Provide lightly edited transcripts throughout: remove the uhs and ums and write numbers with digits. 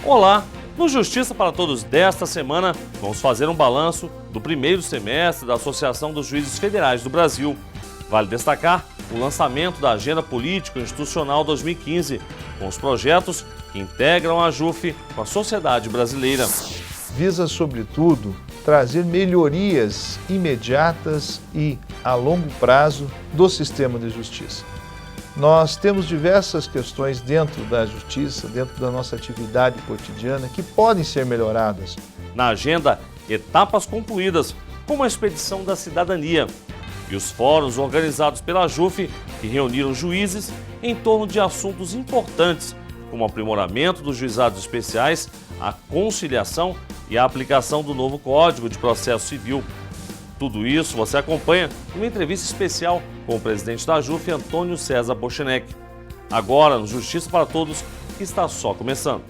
Olá! No Justiça para Todos desta semana, vamos fazer um balanço do primeiro semestre da Associação dos Juízes Federais do Brasil. Vale destacar o lançamento da Agenda Político-Institucional 2015, com os projetos que integram a AJUF com a sociedade brasileira. Visa, sobretudo, trazer melhorias imediatas e a longo prazo do sistema de justiça. Nós temos diversas questões dentro da justiça, dentro da nossa atividade cotidiana, que podem ser melhoradas. Na agenda, etapas concluídas, como a Expedição da Cidadania e os fóruns organizados pela AJUF, que reuniram juízes em torno de assuntos importantes, como o aprimoramento dos juizados especiais, a conciliação e a aplicação do novo Código de Processo Civil. Tudo isso você acompanha numa entrevista especial com o presidente da AJUF, Antônio César Bochenek. Agora, no Justiça para Todos, que está só começando.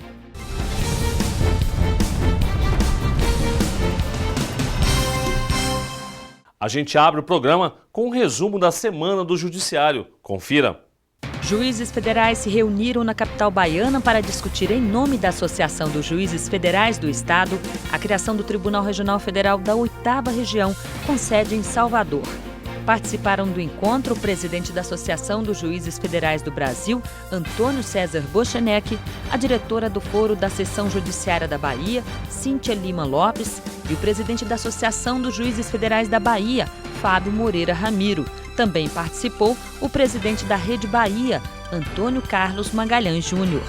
A gente abre o programa com um resumo da Semana do Judiciário. Confira. Juízes federais se reuniram na capital baiana para discutir, em nome da Associação dos Juízes Federais do Estado, a criação do Tribunal Regional Federal da 8ª Região, com sede em Salvador. Participaram do encontro o presidente da Associação dos Juízes Federais do Brasil, Antônio César Bochenek, a diretora do Foro da Seção Judiciária da Bahia, Cíntia Lima Lopes, e o presidente da Associação dos Juízes Federais da Bahia, Fábio Moreira Ramiro. Também participou o presidente da Rede Bahia, Antônio Carlos Magalhães Júnior.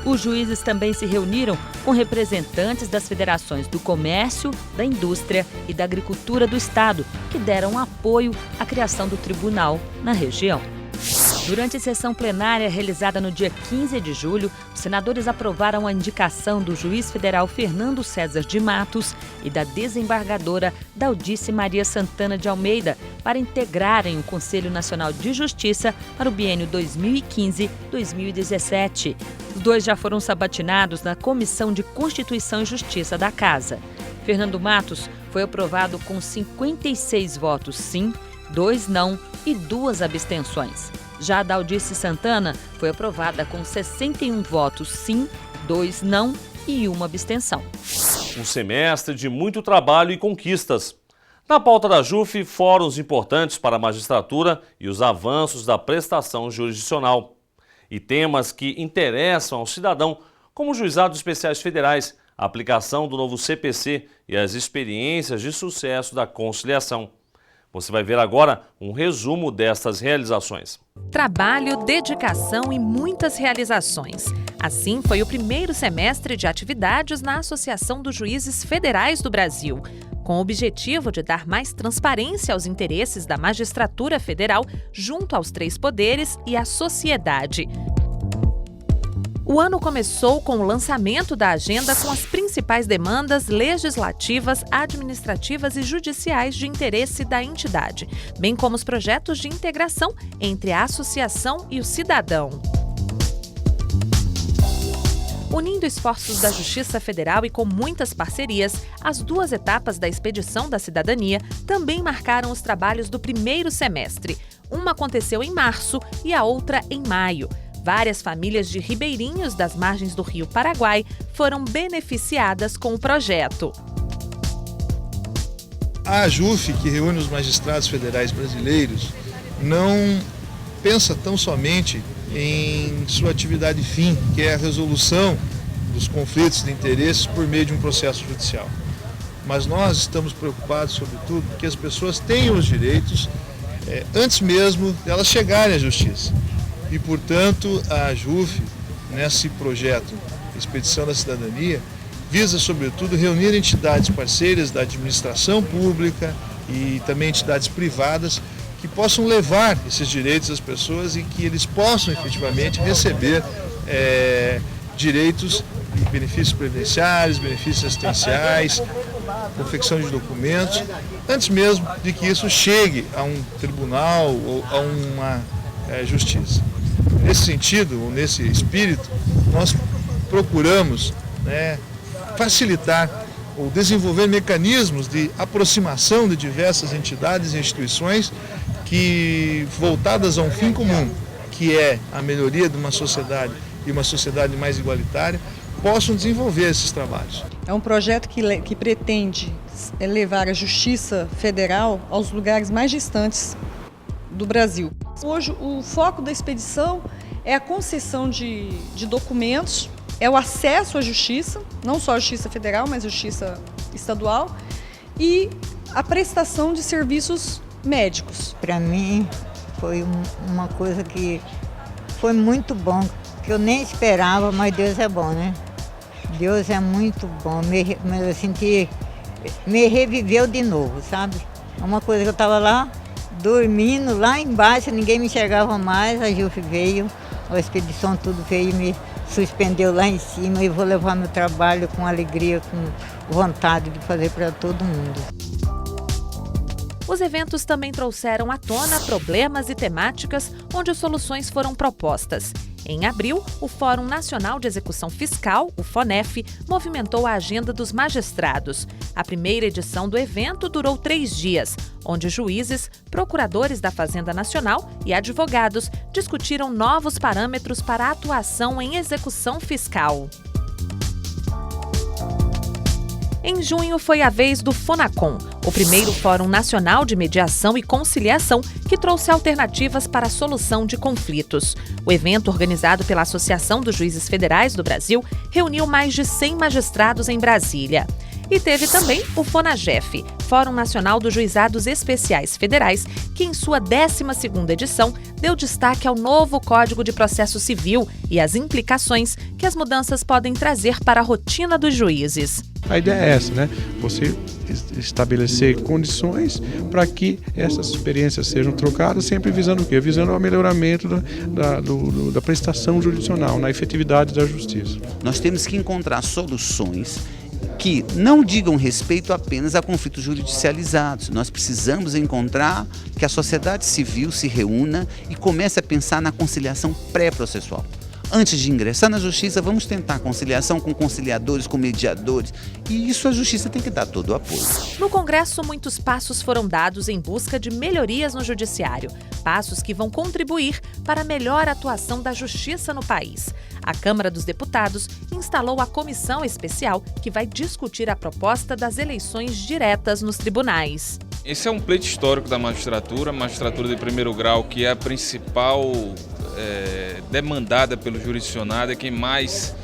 Os juízes também se reuniram com representantes das federações do Comércio, da Indústria e da Agricultura do Estado, que deram apoio à criação do tribunal na região. Durante a sessão plenária realizada no dia 15 de julho, os senadores aprovaram a indicação do juiz federal Fernando César de Matos e da desembargadora Daldice Maria Santana de Almeida para integrarem o Conselho Nacional de Justiça para o biênio 2015-2017. Os dois já foram sabatinados na Comissão de Constituição e Justiça da Casa. Fernando Matos foi aprovado com 56 votos sim, 2 não e 2 abstenções. Já a Daldice Santana foi aprovada com 61 votos sim, 2 não e 1 abstenção. Um semestre de muito trabalho e conquistas. Na pauta da AJUF, fóruns importantes para a magistratura e os avanços da prestação jurisdicional. E temas que interessam ao cidadão, como juizados especiais federais, a aplicação do novo CPC e as experiências de sucesso da conciliação. Você vai ver agora um resumo destas realizações. Trabalho, dedicação e muitas realizações. Assim foi o primeiro semestre de atividades na Associação dos Juízes Federais do Brasil, com o objetivo de dar mais transparência aos interesses da magistratura federal junto aos 3 poderes e à sociedade. O ano começou com o lançamento da agenda com as principais demandas legislativas, administrativas e judiciais de interesse da entidade, bem como os projetos de integração entre a associação e o cidadão. Unindo esforços da Justiça Federal e com muitas parcerias, as 2 etapas da Expedição da Cidadania também marcaram os trabalhos do primeiro semestre. Uma aconteceu em março e a outra em maio. Várias famílias de ribeirinhos das margens do Rio Paraguai foram beneficiadas com o projeto. A AJUF, que reúne os magistrados federais brasileiros, não pensa tão somente em sua atividade fim, que é a resolução dos conflitos de interesses por meio de um processo judicial. Mas nós estamos preocupados, sobretudo, que as pessoas tenham os direitos antes mesmo de elas chegarem à justiça. E, portanto, a AJUF, nesse projeto Expedição da Cidadania, visa, sobretudo, reunir entidades parceiras da administração pública e também entidades privadas que possam levar esses direitos às pessoas e que eles possam, efetivamente, receber direitos e benefícios previdenciários, benefícios assistenciais, confecção de documentos, antes mesmo de que isso chegue a um tribunal ou a uma justiça. Nesse sentido, ou nesse espírito, nós procuramos facilitar ou desenvolver mecanismos de aproximação de diversas entidades e instituições que, voltadas a um fim comum, que é a melhoria de uma sociedade e uma sociedade mais igualitária, possam desenvolver esses trabalhos. É um projeto que pretende levar a Justiça Federal aos lugares mais distantes do Brasil. Hoje, o foco da expedição é a concessão de documentos, é o acesso à justiça, não só a Justiça Federal, mas a Justiça Estadual, e a prestação de serviços médicos. Para mim, foi uma coisa que foi muito bom, que eu nem esperava, mas Deus é bom, né? Deus é muito bom, eu senti, me reviveu de novo, sabe? Uma coisa que eu estava lá, dormindo, lá embaixo, ninguém me enxergava mais, a JUF veio, a expedição tudo veio e me suspendeu lá em cima, e vou levar meu trabalho com alegria, com vontade de fazer para todo mundo. Os eventos também trouxeram à tona problemas e temáticas onde soluções foram propostas. Em abril, o Fórum Nacional de Execução Fiscal, o FONEF, movimentou a agenda dos magistrados. A primeira edição do evento durou 3 dias, onde juízes, procuradores da Fazenda Nacional e advogados discutiram novos parâmetros para a atuação em execução fiscal. Em junho foi a vez do FONACOM, o primeiro Fórum Nacional de Mediação e Conciliação que trouxe alternativas para a solução de conflitos. O evento, organizado pela Associação dos Juízes Federais do Brasil, reuniu mais de 100 magistrados em Brasília. E teve também o FONAGEF, Fórum Nacional dos Juizados Especiais Federais, que em sua 12ª edição deu destaque ao novo Código de Processo Civil e às implicações que as mudanças podem trazer para a rotina dos juízes. A ideia é essa, né? Você estabelecer condições para que essas experiências sejam trocadas, sempre visando o quê? Visando o melhoramento da prestação jurisdicional, na efetividade da justiça. Nós temos que encontrar soluções que não digam respeito apenas a conflitos judicializados. Nós precisamos encontrar que a sociedade civil se reúna e comece a pensar na conciliação pré-processual. Antes de ingressar na justiça, vamos tentar conciliação com conciliadores, com mediadores, e isso a justiça tem que dar todo o apoio. No Congresso, muitos passos foram dados em busca de melhorias no judiciário, passos que vão contribuir para a melhor atuação da justiça no país. A Câmara dos Deputados instalou a comissão especial que vai discutir a proposta das eleições diretas nos tribunais. Esse é um pleito histórico da magistratura de primeiro grau, que é a principal demandada pelo jurisdicionado, é quem mais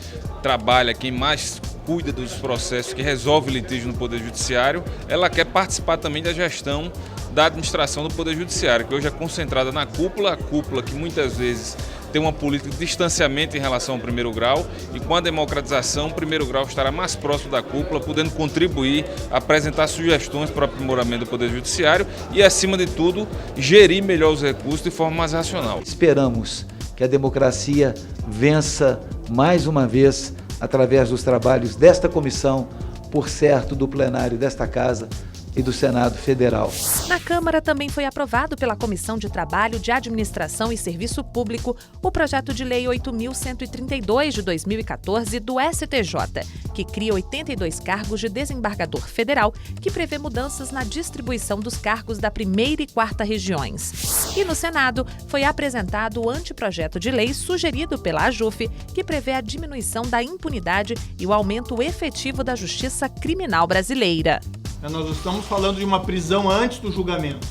trabalha, quem mais cuida dos processos, que resolve litígio no Poder Judiciário. Ela quer participar também da gestão da administração do Poder Judiciário, que hoje é concentrada na cúpula, a cúpula que muitas vezes tem uma política de distanciamento em relação ao primeiro grau, e com a democratização, o primeiro grau estará mais próximo da cúpula, podendo contribuir, apresentar sugestões para o aprimoramento do Poder Judiciário e, acima de tudo, gerir melhor os recursos de forma mais racional. Esperamos que a democracia vença mais uma vez através dos trabalhos desta comissão, por certo do plenário desta Casa e do Senado Federal. Na Câmara também foi aprovado pela Comissão de Trabalho, de Administração e Serviço Público o projeto de lei 8.132 de 2014 do STJ, que cria 82 cargos de desembargador federal, que prevê mudanças na distribuição dos cargos da 1ª e 4ª regiões. E no Senado foi apresentado o anteprojeto de lei sugerido pela AJUF, que prevê a diminuição da impunidade e o aumento efetivo da justiça criminal brasileira. Nós não estamos falando de uma prisão antes do julgamento,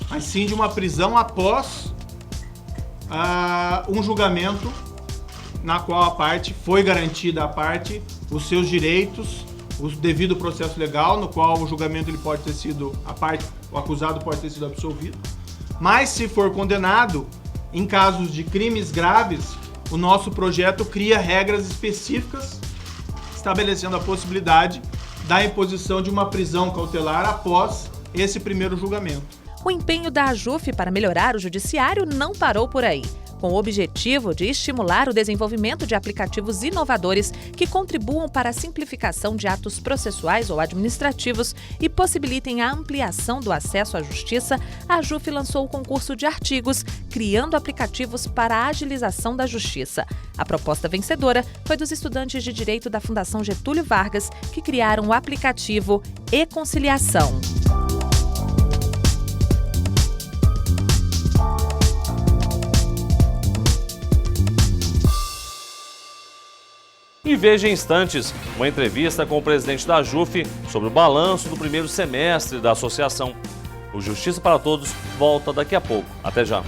mas sim de uma prisão após um julgamento na qual a parte foi garantida os seus direitos, o devido processo legal, no qual o julgamento ele pode ter sido, o acusado pode ter sido absolvido. Mas se for condenado, em casos de crimes graves, o nosso projeto cria regras específicas, estabelecendo a possibilidade da imposição de uma prisão cautelar após esse primeiro julgamento. O empenho da AJUF para melhorar o judiciário não parou por aí. Com o objetivo de estimular o desenvolvimento de aplicativos inovadores que contribuam para a simplificação de atos processuais ou administrativos e possibilitem a ampliação do acesso à justiça, a AJUF lançou o concurso de artigos, criando aplicativos para a agilização da justiça. A proposta vencedora foi dos estudantes de Direito da Fundação Getúlio Vargas, que criaram o aplicativo e-Conciliação. E veja em instantes uma entrevista com o presidente da JUF sobre o balanço do primeiro semestre da associação. O Justiça para Todos volta daqui a pouco. Até já.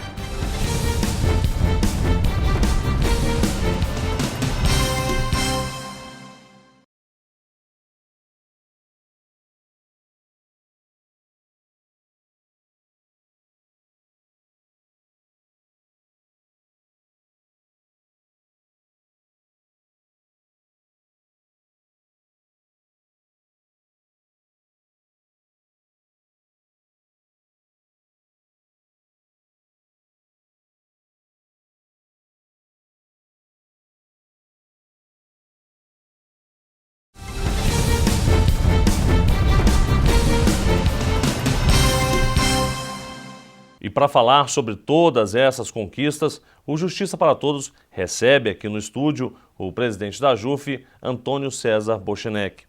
E para falar sobre todas essas conquistas, o Justiça para Todos recebe aqui no estúdio o presidente da JUF, Antônio César Bochenek.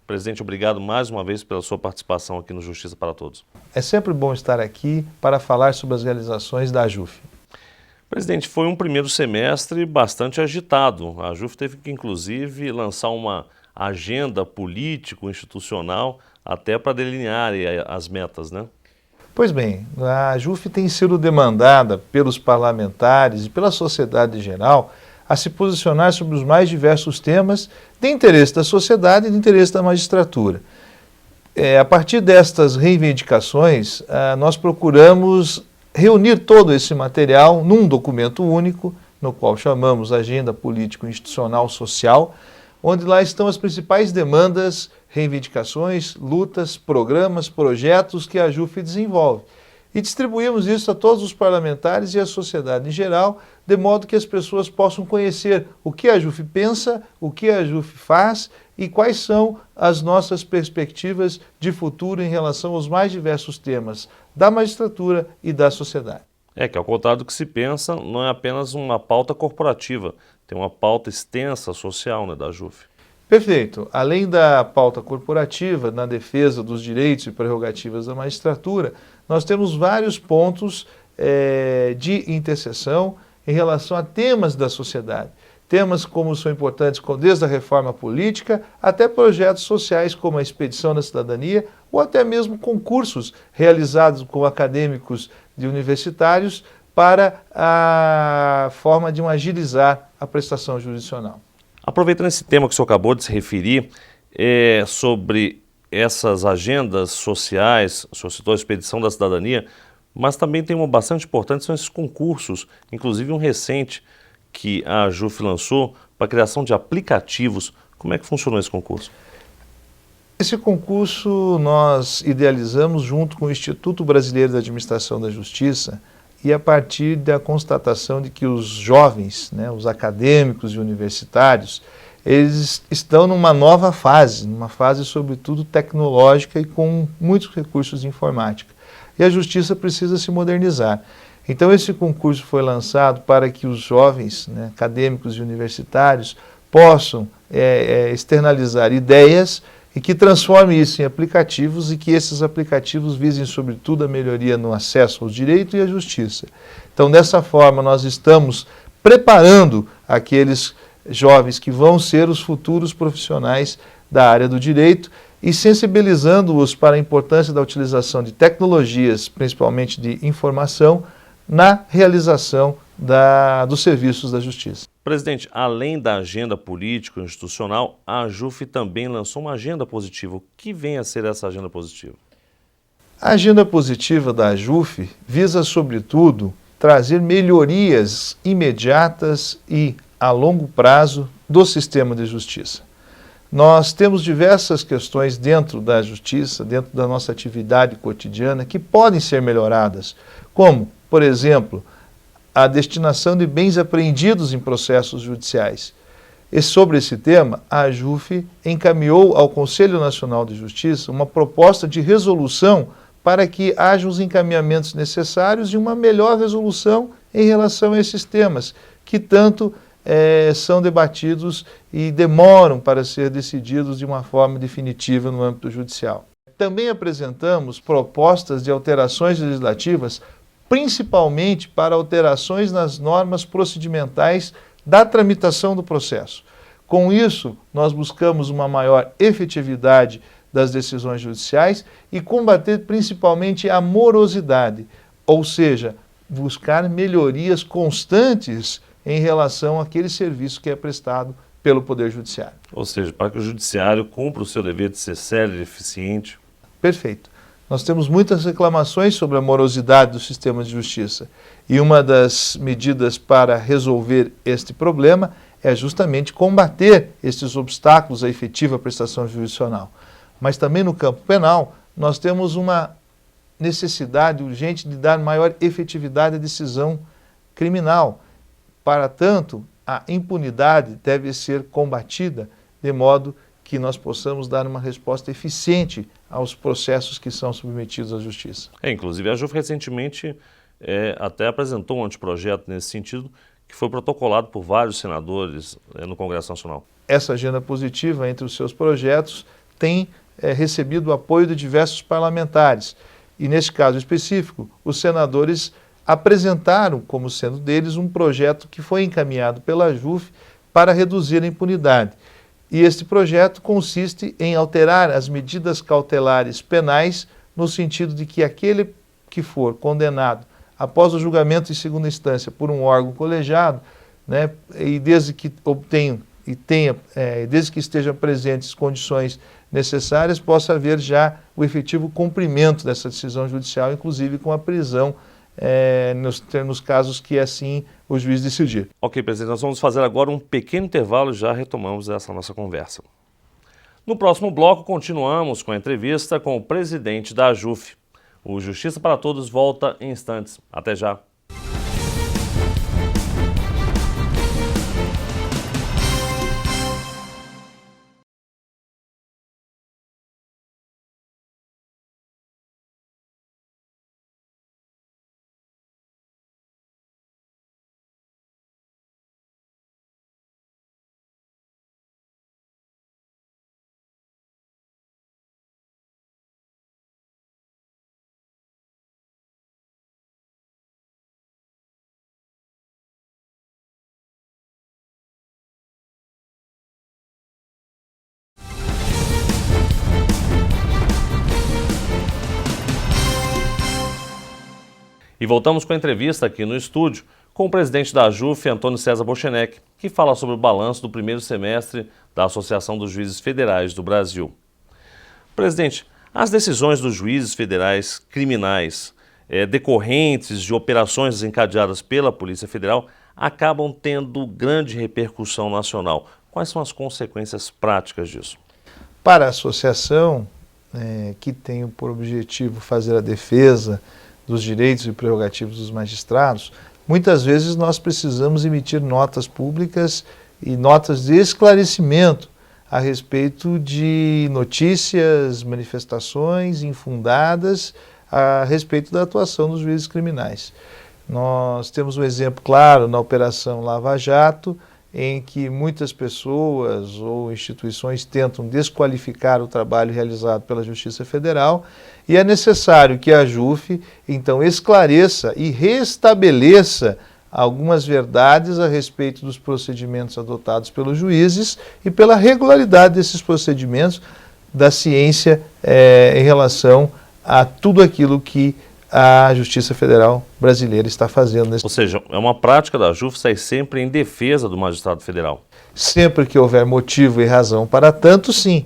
Presidente, obrigado mais uma vez pela sua participação aqui no Justiça para Todos. É sempre bom estar aqui para falar sobre as realizações da JUF. Presidente, foi um primeiro semestre bastante agitado. A JUF teve que, inclusive, lançar uma agenda político-institucional até para delinear as metas, né? Pois bem, a JUF tem sido demandada pelos parlamentares e pela sociedade em geral a se posicionar sobre os mais diversos temas de interesse da sociedade e de interesse da magistratura. A partir destas reivindicações, nós procuramos reunir todo esse material num documento único, no qual chamamos Agenda Político-Institucional Social, onde lá estão as principais demandas, reivindicações, lutas, programas, projetos que a JUF desenvolve. E distribuímos isso a todos os parlamentares e à sociedade em geral, de modo que as pessoas possam conhecer o que a JUF pensa, o que a JUF faz e quais são as nossas perspectivas de futuro em relação aos mais diversos temas da magistratura e da sociedade. Que ao contrário do que se pensa, não é apenas uma pauta corporativa, tem uma pauta extensa social, né, da JUF. Perfeito. Além da pauta corporativa, na defesa dos direitos e prerrogativas da magistratura, nós temos vários pontos de interseção em relação a temas da sociedade. Temas como são importantes desde a reforma política até projetos sociais como a Expedição da Cidadania ou até mesmo concursos realizados com acadêmicos de universitários para a forma de agilizar a prestação jurisdicional. Aproveitando esse tema que o senhor acabou de se referir, sobre essas agendas sociais, o senhor citou a Expedição da Cidadania, mas também tem uma bastante importante, são esses concursos, inclusive um recente que a JUF lançou para a criação de aplicativos. Como é que funcionou esse concurso? Esse concurso nós idealizamos junto com o Instituto Brasileiro da Administração da Justiça e a partir da constatação de que os jovens, os acadêmicos e universitários, eles estão numa nova fase, numa fase sobretudo tecnológica e com muitos recursos de informática. E a Justiça precisa se modernizar. Então esse concurso foi lançado para que os jovens, acadêmicos e universitários, possam externalizar ideias e que transforme isso em aplicativos e que esses aplicativos visem sobretudo a melhoria no acesso aos direitos e à justiça. Então dessa forma nós estamos preparando aqueles jovens que vão ser os futuros profissionais da área do direito e sensibilizando-os para a importância da utilização de tecnologias, principalmente de informação, na realização dos serviços da justiça. Presidente, além da agenda político-institucional, a JUF também lançou uma agenda positiva. O que vem a ser essa agenda positiva? A agenda positiva da JUF visa, sobretudo, trazer melhorias imediatas e a longo prazo do sistema de justiça. Nós temos diversas questões dentro da justiça, dentro da nossa atividade cotidiana, que podem ser melhoradas, como, por exemplo, a destinação de bens apreendidos em processos judiciais. E sobre esse tema, a JUF encaminhou ao Conselho Nacional de Justiça uma proposta de resolução para que haja os encaminhamentos necessários e uma melhor resolução em relação a esses temas, que tanto são debatidos e demoram para ser decididos de uma forma definitiva no âmbito judicial. Também apresentamos propostas de alterações legislativas, principalmente para alterações nas normas procedimentais da tramitação do processo. Com isso, nós buscamos uma maior efetividade das decisões judiciais e combater principalmente a morosidade, ou seja, buscar melhorias constantes em relação àquele serviço que é prestado pelo Poder Judiciário. Ou seja, para que o Judiciário cumpra o seu dever de ser célere e eficiente. Perfeito. Nós temos muitas reclamações sobre a morosidade do sistema de justiça e uma das medidas para resolver este problema é justamente combater esses obstáculos à efetiva prestação jurisdicional. Mas também no campo penal, nós temos uma necessidade urgente de dar maior efetividade à decisão criminal. Para tanto, a impunidade deve ser combatida de modo que nós possamos dar uma resposta eficiente aos processos que são submetidos à justiça. Inclusive, a JUF recentemente até apresentou um anteprojeto nesse sentido, que foi protocolado por vários senadores no Congresso Nacional. Essa agenda positiva entre os seus projetos tem recebido o apoio de diversos parlamentares. E neste caso específico, os senadores apresentaram, como sendo deles, um projeto que foi encaminhado pela JUF para reduzir a impunidade. E este projeto consiste em alterar as medidas cautelares penais no sentido de que aquele que for condenado após o julgamento em segunda instância por um órgão colegiado, né, e desde que desde que estejam presentes condições necessárias, possa haver já o efetivo cumprimento dessa decisão judicial, inclusive com a prisão nos casos que assim o juiz decidir. Ok, presidente, nós vamos fazer agora um pequeno intervalo e já retomamos essa nossa conversa. No próximo bloco, continuamos com a entrevista com o presidente da JUF. O Justiça para Todos volta em instantes. Até já. E voltamos com a entrevista aqui no estúdio com o presidente da JUF, Antônio César Bochenek, que fala sobre o balanço do primeiro semestre da Associação dos Juízes Federais do Brasil. Presidente, as decisões dos juízes federais criminais decorrentes de operações desencadeadas pela Polícia Federal acabam tendo grande repercussão nacional. Quais são as consequências práticas disso? Para a associação, que tem por objetivo fazer a defesa dos direitos e prerrogativos dos magistrados, muitas vezes nós precisamos emitir notas públicas e notas de esclarecimento a respeito de notícias, manifestações infundadas a respeito da atuação dos juízes criminais. Nós temos um exemplo claro na Operação Lava Jato, em que muitas pessoas ou instituições tentam desqualificar o trabalho realizado pela Justiça Federal, e é necessário que a JUF, então, esclareça e restabeleça algumas verdades a respeito dos procedimentos adotados pelos juízes e pela regularidade desses procedimentos da ciência em relação a tudo aquilo que a Justiça Federal brasileira está fazendo. Ou seja, é uma prática da JUF sair sempre em defesa do magistrado federal. Sempre que houver motivo e razão para tanto, sim.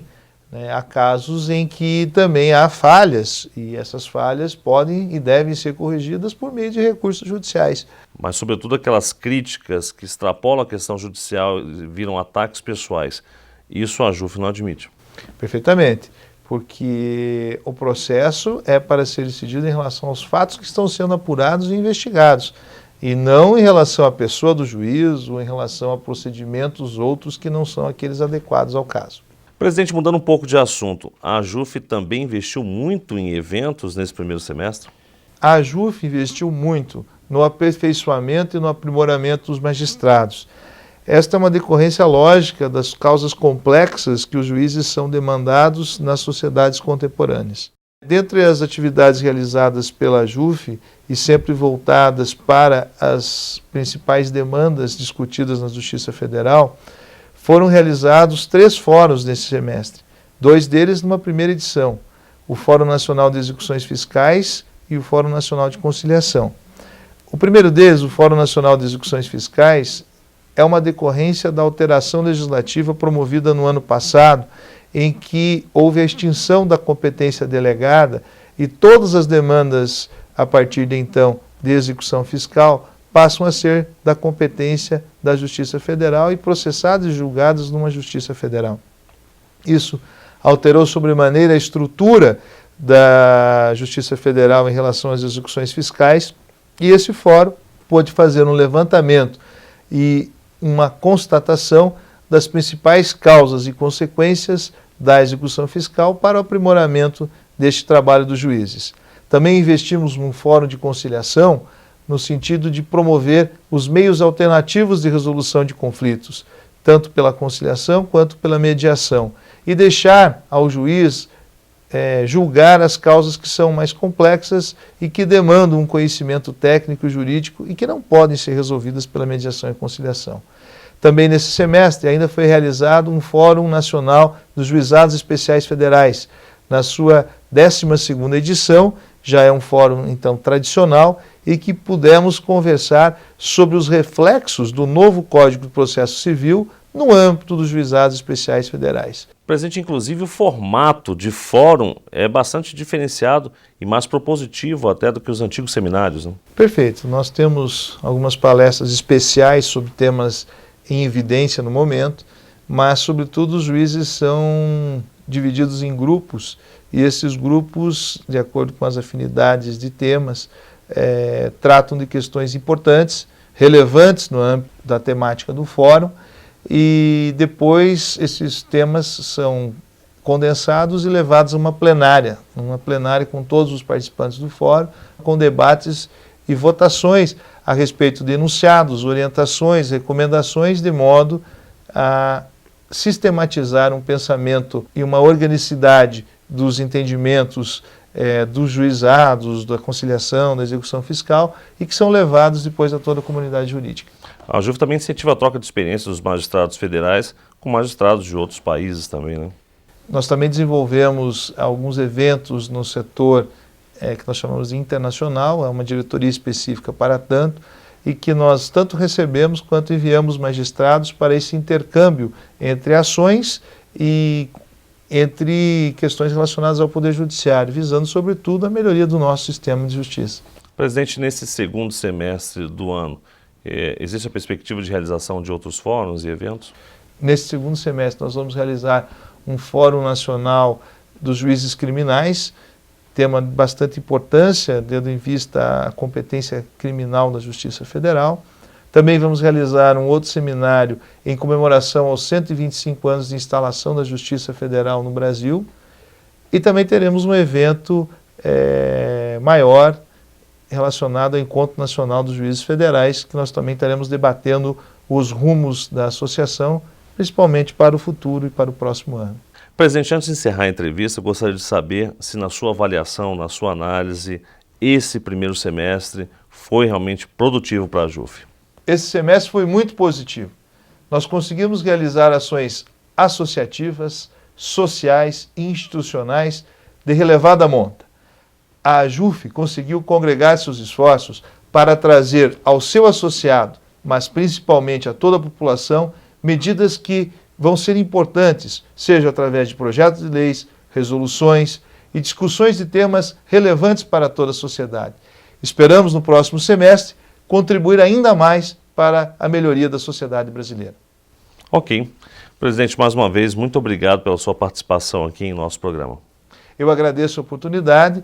Há casos em que também há falhas, e essas falhas podem e devem ser corrigidas por meio de recursos judiciais. Mas, sobretudo, aquelas críticas que extrapolam a questão judicial e viram ataques pessoais, isso a JUF não admite. Perfeitamente, porque o processo é para ser decidido em relação aos fatos que estão sendo apurados e investigados, e não em relação à pessoa do juiz ou em relação a procedimentos outros que não são aqueles adequados ao caso. Presidente, mudando um pouco de assunto, a JUF também investiu muito em eventos nesse primeiro semestre? A JUF investiu muito no aperfeiçoamento e no aprimoramento dos magistrados. Esta é uma decorrência lógica das causas complexas que os juízes são demandados nas sociedades contemporâneas. Dentre as atividades realizadas pela JUF e sempre voltadas para as principais demandas discutidas na Justiça Federal, foram realizados 3 fóruns nesse semestre, 2 deles numa primeira edição, o Fórum Nacional de Execuções Fiscais e o Fórum Nacional de Conciliação. O primeiro deles, o Fórum Nacional de Execuções Fiscais, é uma decorrência da alteração legislativa promovida no ano passado, em que houve a extinção da competência delegada e todas as demandas, a partir de então, de execução fiscal, passam a ser da competência da Justiça Federal e processadas e julgadas numa Justiça Federal. Isso alterou sobremaneira a estrutura da Justiça Federal em relação às execuções fiscais, e esse fórum pôde fazer um levantamento e uma constatação das principais causas e consequências da execução fiscal para o aprimoramento deste trabalho dos juízes. Também investimos num fórum de conciliação no sentido de promover os meios alternativos de resolução de conflitos, tanto pela conciliação quanto pela mediação, e deixar ao juiz julgar as causas que são mais complexas e que demandam um conhecimento técnico e jurídico e que não podem ser resolvidas pela mediação e conciliação. Também nesse semestre ainda foi realizado um Fórum Nacional dos Juizados Especiais Federais. Na sua 12ª edição, já é um fórum então tradicional, e que pudemos conversar sobre os reflexos do novo Código de Processo Civil no âmbito dos Juizados Especiais Federais. Presidente, inclusive o formato de fórum é bastante diferenciado e mais propositivo até do que os antigos seminários, né? Perfeito. Nós temos algumas palestras especiais sobre temas em evidência no momento, mas, sobretudo, os juízes são divididos em grupos, e esses grupos, de acordo com as afinidades de temas, tratam de questões importantes, relevantes no âmbito da temática do fórum, e depois esses temas são condensados e levados a uma plenária com todos os participantes do fórum, com debates e votações a respeito de enunciados, orientações, recomendações, de modo a sistematizar um pensamento e uma organicidade dos entendimentos dos juizados, da conciliação, da execução fiscal, e que são levados depois a toda a comunidade jurídica. A JUF também incentiva a troca de experiências dos magistrados federais com magistrados de outros países também, né? Nós também desenvolvemos alguns eventos no setor que nós chamamos de internacional, é uma diretoria específica para tanto, e que nós tanto recebemos quanto enviamos magistrados para esse intercâmbio entre ações e entre questões relacionadas ao Poder Judiciário, visando, sobretudo, a melhoria do nosso sistema de justiça. Presidente, nesse segundo semestre do ano, existe a perspectiva de realização de outros fóruns e eventos? Nesse segundo semestre, nós vamos realizar um Fórum Nacional dos Juízes Criminais, tema de bastante importância, tendo em vista a competência criminal da Justiça Federal. Também vamos realizar um outro seminário em comemoração aos 125 anos de instalação da Justiça Federal no Brasil. E também teremos um evento maior relacionado ao Encontro Nacional dos Juízes Federais, que nós também estaremos debatendo os rumos da associação, principalmente para o futuro e para o próximo ano. Presidente, antes de encerrar a entrevista, eu gostaria de saber se na sua avaliação, na sua análise, esse primeiro semestre foi realmente produtivo para a JUF. Esse semestre foi muito positivo. Nós conseguimos realizar ações associativas, sociais e institucionais de relevada monta. A JUF conseguiu congregar seus esforços para trazer ao seu associado, mas principalmente a toda a população, medidas que vão ser importantes, seja através de projetos de leis, resoluções e discussões de temas relevantes para toda a sociedade. Esperamos no próximo semestre contribuir ainda mais para a melhoria da sociedade brasileira. Ok. Presidente, mais uma vez, muito obrigado pela sua participação aqui em nosso programa. Eu agradeço a oportunidade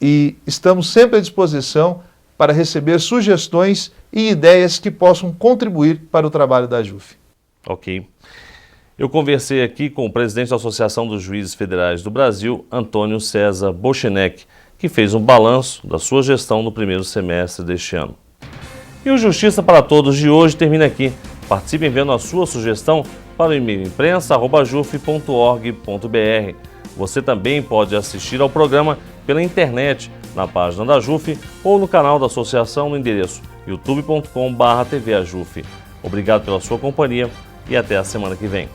e estamos sempre à disposição para receber sugestões e ideias que possam contribuir para o trabalho da JUF. Ok. Eu conversei aqui com o presidente da Associação dos Juízes Federais do Brasil, Antônio César Bochenek, que fez um balanço da sua gestão no primeiro semestre deste ano. E o Justiça para Todos de hoje termina aqui. Participe enviando a sua sugestão para o e-mail imprensa@juf.org.br. Você também pode assistir ao programa pela internet, na página da JUF ou no canal da associação no endereço youtube.com/tvajuf. Obrigado pela sua companhia e até a semana que vem.